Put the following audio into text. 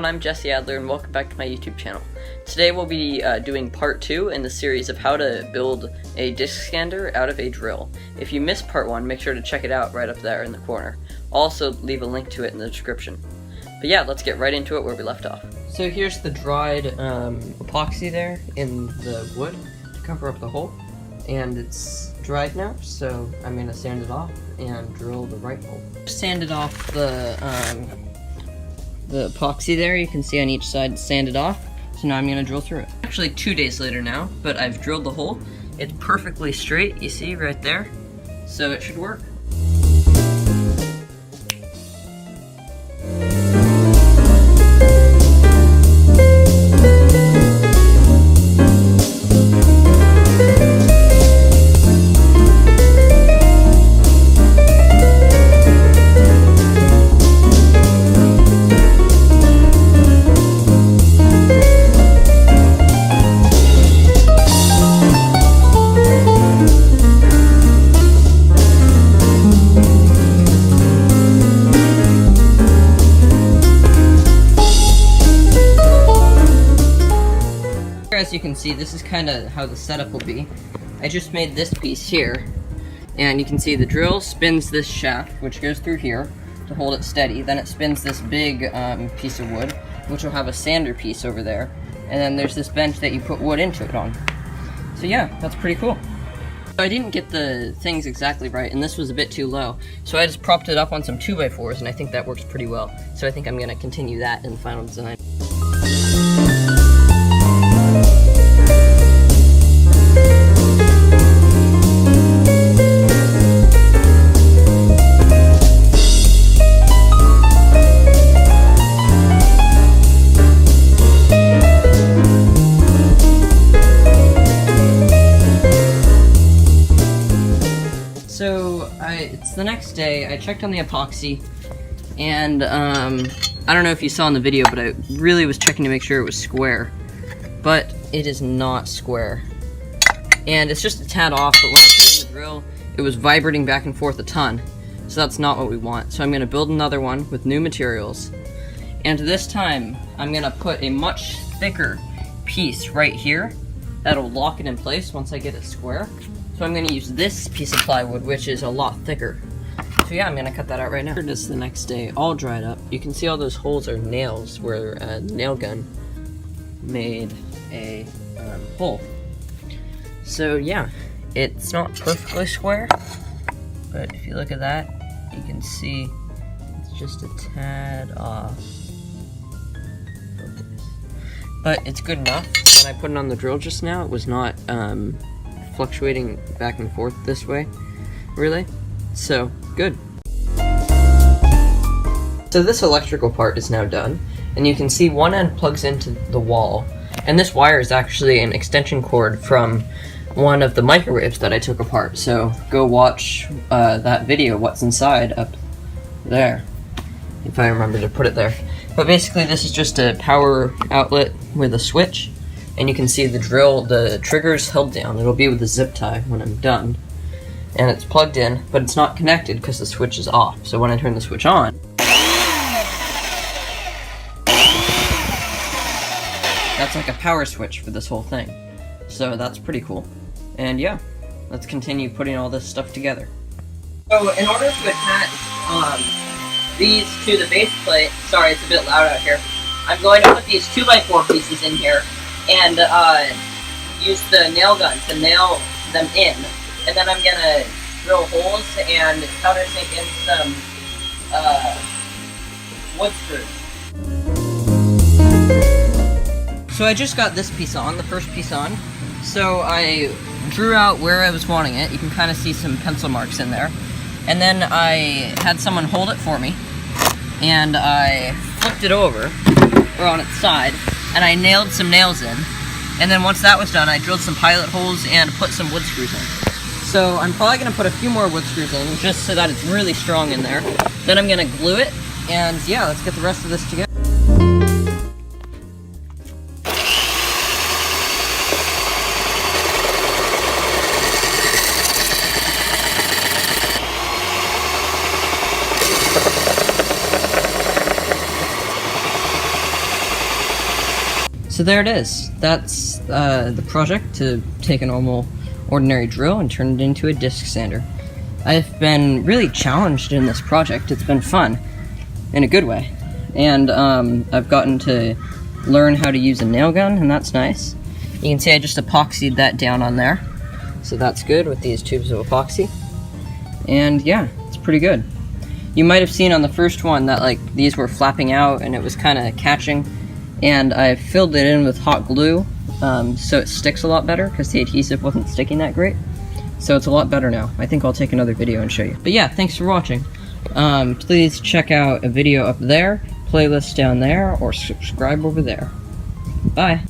everyone, I'm Jesse Adler and welcome back to my YouTube channel. Today we'll be doing part 2 in the series of how to build a disc sander out of a drill. If you missed part 1, make sure to check it out right up there in the corner. I'll also leave a link to it in the description. But yeah, let's get right into it where we left off. So here's the dried epoxy there in the wood to cover up the hole. And it's dried now, so I'm going to sand it off and drill the right hole. Sanded off the epoxy there, you can see on each side sanded off. So now I'm going to drill through it. Actually 2 days later now, but I've drilled the hole. It's perfectly straight, you see right there. So it should work. As you can see, this is kind of how the setup will be. I just made this piece here, and you can see the drill spins this shaft, which goes through here to hold it steady. Then it spins this big piece of wood, which will have a sander piece over there. And then there's this bench that you put wood into it on. So yeah, that's pretty cool. I didn't get the things exactly right, and this was a bit too low. So I just propped it up on some 2x4s, and I think that works pretty well. So I think I'm going to continue that in the final design. So it's the next day. I checked on the epoxy, and I don't know if you saw in the video, but I really was checking to make sure it was square, but it is not square. And it's just a tad off, but when I put it in the drill, it was vibrating back and forth a ton, so that's not what we want. So I'm going to build another one with new materials, and this time I'm going to put a much thicker piece right here that'll lock it in place once I get it square. So I'm going to use this piece of plywood, which is a lot thicker. So yeah, I'm going to cut that out right now. Here it is the next day, all dried up. You can see all those holes are nails where a nail gun made a hole. So yeah, it's not perfectly square, but if you look at that, you can see it's just a tad off. But it's good enough. When I put it on the drill just now, it was not fluctuating back and forth this way, really. So, good. So this electrical part is now done, and you can see one end plugs into the wall, and this wire is actually an extension cord from one of the microwaves that I took apart, so go watch that video, What's Inside, up there, if I remember to put it there. But basically this is just a power outlet with a switch, and you can see the drill, the trigger's held down. It'll be with a zip tie when I'm done. And it's plugged in, but it's not connected because the switch is off. So when I turn the switch on, that's like a power switch for this whole thing. So that's pretty cool. And yeah, let's continue putting all this stuff together. So in order to attach these to the base plate, sorry it's a bit loud out here, I'm going to put these 2x4 pieces in here and use the nail gun to nail them in. And then I'm gonna drill holes and countersink in some wood screws. So I just got this piece on, the first piece on. So I drew out where I was wanting it. You can kind of see some pencil marks in there. And then I had someone hold it for me. And I flipped it over, or on its side, and I nailed some nails in. And then once that was done, I drilled some pilot holes and put some wood screws in. So I'm probably going to put a few more wood screws in, just so that it's really strong in there. Then I'm going to glue it, and yeah, let's get the rest of this together. so there it is. That's the project, to take a normal, ordinary drill and turn it into a disc sander. I've been really challenged in this project. It's been fun, in a good way. And I've gotten to learn how to use a nail gun, and that's nice. You can see I just epoxied that down on there. So that's good with these tubes of epoxy. And yeah, it's pretty good. You might have seen on the first one that like these were flapping out and it was kind of catching. And I filled it in with hot glue so it sticks a lot better because the adhesive wasn't sticking that great. So it's a lot better now. I think I'll take another video and show you. But yeah, thanks for watching. Please check out a video up there, playlist down there, or subscribe over there. Bye.